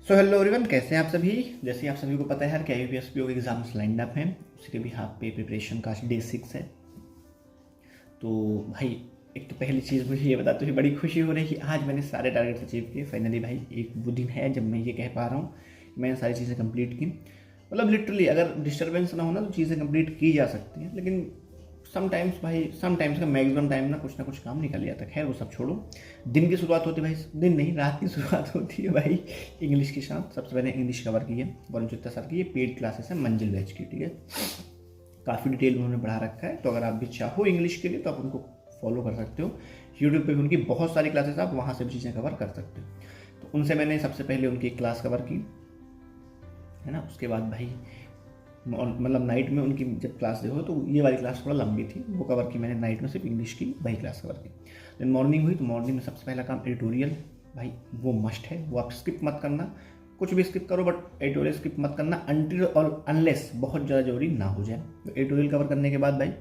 So hello everyone, कैसे हैं आप सभी। जैसे आप सभी को पता है यार कि IUPAC PO के एग्जाम्स लाइंड अप हैं। उसी के भी हाफ पे प्रिपरेशन का डे 6 है। तो भाई एक तो पहली चीज़ मुझे ये बताते हुए बड़ी खुशी हो रही है कि आज मैंने सारे टारगेट्स अचीव किए फाइनली। भाई एक वो दिन है जब मैं ये कह पा रहा हूँ कि मैंने सारी चीज़ें कंप्लीट की। मतलब लिटरली अगर डिस्टर्बेंस ना हो ना तो चीज़ें कंप्लीट की जा सकती हैं, लेकिन समटाइम्स का मैक्सिमम टाइम ना कुछ काम निकल जाता है। खैर वो सब छोड़ो। दिन की शुरुआत होती है भाई, दिन नहीं रात की शुरुआत होती है भाई इंग्लिश के साथ। सबसे पहले इंग्लिश कवर की है वरुण चित्ता सर की। ये पेड क्लासेस है मंजिल बैच की, ठीक है। काफ़ी डिटेल में उन्होंने पढ़ा रखा है, तो अगर आप भी चाहो इंग्लिश के लिए तो आप उनको फॉलो कर सकते हो। यूट्यूब पे भी उनकी बहुत सारी क्लासेस, आप वहाँ से भी चीज़ें कवर कर सकते हो। तो उनसे मैंने सबसे पहले उनकी एक क्लास कवर की है ना। उसके बाद भाई मतलब नाइट में उनकी जब क्लास देखो तो ये वाली क्लास थोड़ा लंबी थी, वो कवर की मैंने नाइट में, सिर्फ इंग्लिश की वही क्लास कवर की। देन मॉर्निंग हुई तो मॉर्निंग में सबसे पहला काम एडिटोरियल। भाई वो मस्ट है, वो आप स्किप मत करना। कुछ भी स्किप करो बट एडिटोरियल स्किप मत करना अनटिल और अनलेस बहुत ज़्यादा जरूरी ना हो जाए। तो एडिटोरियल कवर करने के बाद भाई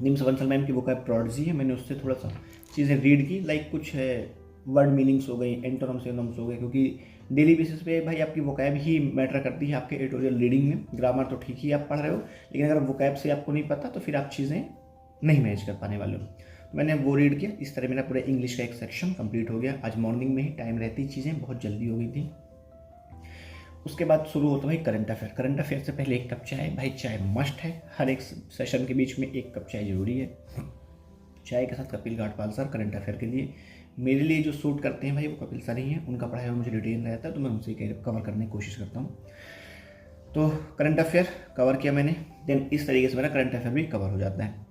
निम्स बंसल मैम की वो का प्रोडजी है, मैंने उससे थोड़ा सा चीज़ें रीड की। लाइक कुछ है वर्ड मीनिंग्स हो गई, एंटोनम्स एनोम्स हो गए, क्योंकि डेली बेसिस पे भाई आपकी वोकैब ही मैटर करती है आपके एडिटोरियल रीडिंग में। ग्रामर तो ठीक ही आप पढ़ रहे हो, लेकिन अगर वोकैब से आपको नहीं पता तो फिर आप चीज़ें नहीं मैनेज कर पाने वाले हो। तो मैंने वो रीड किया। इस तरह मेरा पूरा इंग्लिश का एक सेक्शन कंप्लीट हो गया। आज मॉर्निंग में ही टाइम रहती चीज़ें बहुत जल्दी हो गई थी। उसके बाद शुरू होता भाई करंट अफेयर। करंट अफेयर से पहले एक कप चाय। भाई चाय मस्ट है, हर एक सेशन के बीच में एक कप चाय जरूरी है। चाय के साथ कपिल गाडपाल सर करंट अफेयर के लिए मेरे लिए जो सूट करते हैं भाई वो कपिल सर ही हैं। उनका पढ़ाया हुआ मुझे डिटेल रहता है तो मैं उनसे कवर करने की कोशिश करता हूँ। तो करंट अफेयर कवर किया मैंने। देन इस तरीके से मेरा करंट अफेयर भी कवर हो जाता है।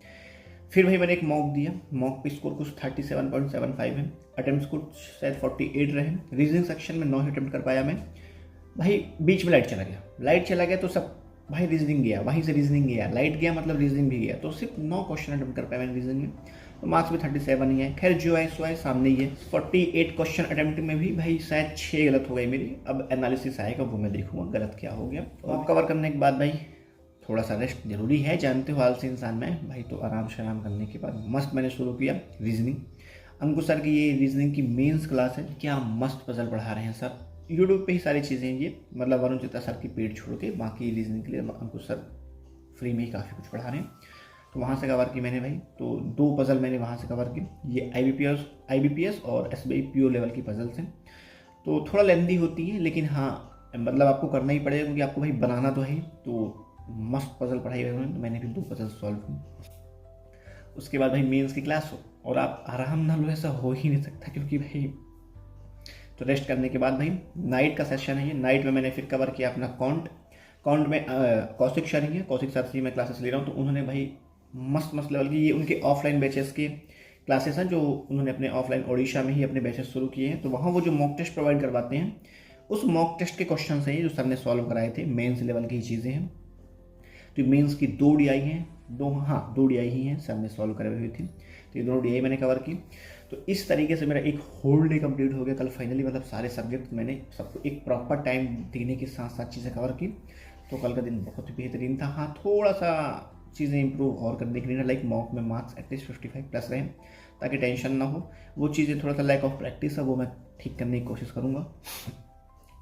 फिर भाई मैंने एक मॉक दिया। मॉक पे स्कोर कुछ 37.75 है। अटेम्प्ट कुछ शायद 48 रहे। रीजनिंग सेक्शन में 9 अटेम्प्ट कर पाया मैं। भाई बीच में लाइट चला गया तो सब भाई रीजनिंग गया, वहीं से रीजनिंग गया, लाइट गया मतलब रीजनिंग भी गया। तो सिर्फ 9 क्वेश्चन अटेम्प्ट कर पाया मैंने रीजनिंग में, तो मार्क्स भी 37 ही है। खैर जो है सो है, सामने ही है। 48 क्वेश्चन अटेम्प्ट में भी भाई शायद 6 गलत हो गई मेरी। अब एनालिसिस आएगा वो मैं देखूंगा गलत क्या हो गया। और कवर करने के बाद भाई थोड़ा सा रेस्ट जरूरी है, जानते हो आलसी इंसान में भाई। तो आराम शराम करने के बाद मस्त मैंने शुरू किया रीजनिंग। अंकुश सर की ये रीजनिंग की मेंस क्लास है, क्या मस्त पजल पढ़ा रहे हैं सर। यूट्यूब पे ही सारी चीज़ें हैं ये, मतलब वरुण चित्ता सर की पेड छोड़ के बाकी रीजनिंग के लिए अंकुश सर फ्री में ही काफ़ी कुछ पढ़ा रहे हैं। तो वहाँ से कवर की मैंने भाई। तो 2 पजल मैंने वहाँ से कवर की। ये IBPS और SBI PO लेवल की पजल्स हैं। तो थोड़ा लेंदी होती है, लेकिन हाँ मतलब आपको करना ही पड़ेगा क्योंकि आपको भाई बनाना तो है। तो मस्त पजल पढ़ाई हुई उन्होंने, तो मैंने भी 2 पजल सॉल्व की। उसके बाद भाई मेंस की क्लास हो और आप आराम ना लो, ऐसा हो ही नहीं सकता क्योंकि भाई। तो रेस्ट करने के बाद भाई नाइट का सेशन है ये। नाइट में मैंने फिर कवर किया अपना कॉन्ट में कौशिक सर ही है, कौशिक सर से मैं क्लासेस ले रहा हूँ। तो उन्होंने भाई मस्त लेवल की, ये उनके ऑफलाइन बैचेस की क्लासेस हैं जो उन्होंने अपने ऑफलाइन ओडिशा में ही अपने बैचेस शुरू किए हैं। तो वहाँ वो जो मॉक टेस्ट प्रोवाइड करवाते हैं, उस मॉक टेस्ट के क्वेश्चन हैं जो सर ने सॉल्व कराए थे। मेंस लेवल की चीज़ें हैं। तो मेंस की 2 DI हैं, 2 DI ही हैं, सर ने सॉल्व कराई हुई थी। तो ये 2 DI मैंने कवर की। तो इस तरीके से मेरा एक होल डे कंप्लीट हो गया कल फाइनली। मतलब सारे सब्जेक्ट मैंने सबको एक प्रॉपर टाइम देने के साथ साथ चीज़ें कवर की। तो कल का दिन बहुत बेहतरीन था। हाँ थोड़ा सा चीज़ें इंप्रूव और करने के लिए, लाइक मॉक में मार्क्स एटलीस्ट 55 प्लस रहें ताकि टेंशन ना हो। वो चीज़ें थोड़ा सा लैक ऑफ प्रैक्टिस है, वो मैं ठीक करने की कोशिश करूँगा।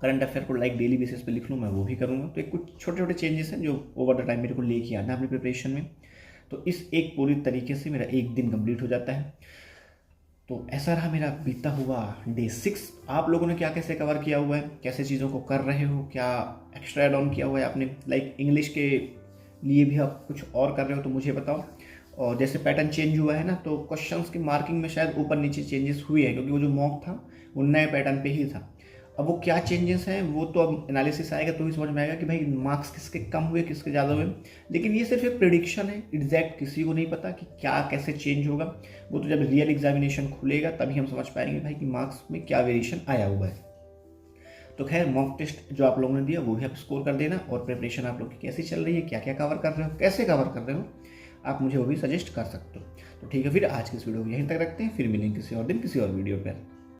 करंट अफेयर को लाइक डेली बेसिस पे लिख लूँ मैं, वो भी करूँगा। तो एक कुछ छोटे छोटे चेंजेस हैं जो ओवर द टाइम मेरे को लेके आना है अपनी प्रिपरेशन में। तो इस एक पूरी तरीके से मेरा एक दिन कंप्लीट हो जाता है। तो ऐसा रहा मेरा बीता हुआ डे 6। आप लोगों ने क्या कैसे कवर किया हुआ है, कैसे चीज़ों को कर रहे हो, क्या एक्स्ट्रा एड ऑन किया हुआ है आपने। लाइक इंग्लिश के लिए भी आप कुछ और कर रहे हो तो मुझे बताओ। और जैसे पैटर्न चेंज हुआ है ना, तो क्वेश्चंस की मार्किंग में शायद ऊपर नीचे चेंजेस हुए हैं, क्योंकि वो जो मॉक था वो नए पैटर्न पे ही था। अब वो क्या चेंजेस हैं वो तो अब एनालिसिस आएगा तो ही समझ में आएगा कि भाई मार्क्स किसके कम हुए किसके ज़्यादा हुए। लेकिन ये सिर्फ एक प्रिडिक्शन है, एग्जैक्ट किसी को नहीं पता कि क्या कैसे चेंज होगा। वो तो जब रियल एग्जामिनेशन खुलेगा तभी हम समझ पाएंगे भाई कि मार्क्स में क्या वेरिएशन आया हुआ है। तो खैर मॉक टेस्ट जो आप लोगों ने दिया वो भी आप स्कोर कर देना। और प्रिपरेशन आप लोग की कैसी चल रही है, क्या क्या कवर कर रहे हो, कैसे कवर कर रहे हो, आप मुझे वो भी सजेस्ट कर सकते हो। तो ठीक है, फिर आज की इस वीडियो को यहीं तक रखते हैं। फिर मिलेंगे किसी और दिन किसी और वीडियो पर।